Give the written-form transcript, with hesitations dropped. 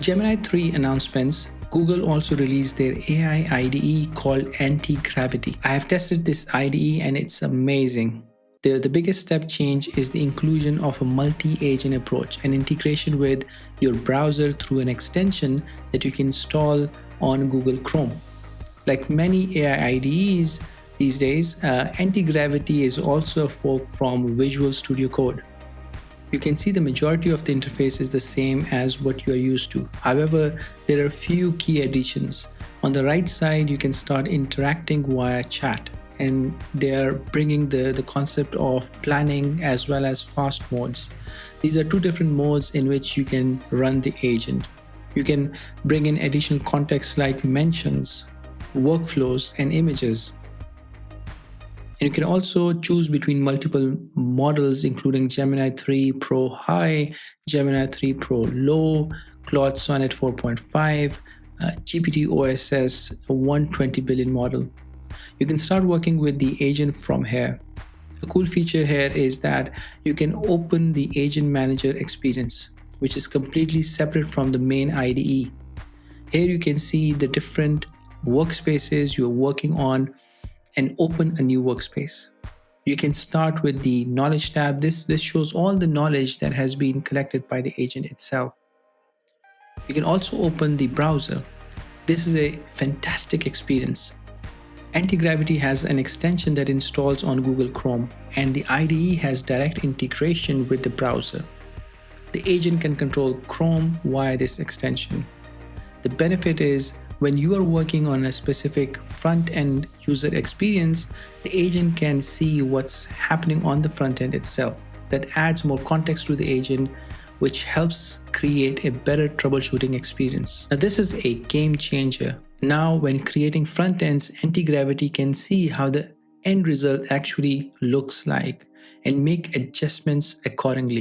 Gemini 3 announcements, Google also released their AI IDE called Anti-Gravity. I have tested this IDE and it's amazing. The biggest step change is the inclusion of a multi-agent approach and integration with your browser through an extension that you can install on Google Chrome. Like many AI IDEs these days, Anti-Gravity is also a fork from Visual Studio Code. You can see the majority of the interface is the same as what you are used to. However, there are a few key additions. On the right side, you can start interacting via chat, and they are bringing the concept of planning as well as fast modes. These are two different modes in which you can run the agent. You can bring in additional context like mentions, workflows, and images. And you can also choose between multiple models, including Gemini 3 Pro High, Gemini 3 Pro Low, Claude Sonnet 4.5, GPT OSS 120 billion model. You can start working with the agent from here. A cool feature here is that you can open the agent manager experience, which is completely separate from the main IDE. Here you can see the different workspaces you're working on and open a new workspace. You can start with the knowledge tab. This shows all the knowledge that has been collected by the agent itself. You can also open the browser. This is a fantastic experience. Anti-Gravity has an extension that installs on Google Chrome, and the IDE has direct integration with the browser. The agent can control Chrome via this extension. The benefit is when you are working on a specific front-end user experience, the agent can see what's happening on the front end itself. That adds more context to the agent, which helps create a better troubleshooting experience. Now, this is a game changer. Now, when creating front ends, Anti-Gravity can see how the end result actually looks like and make adjustments accordingly.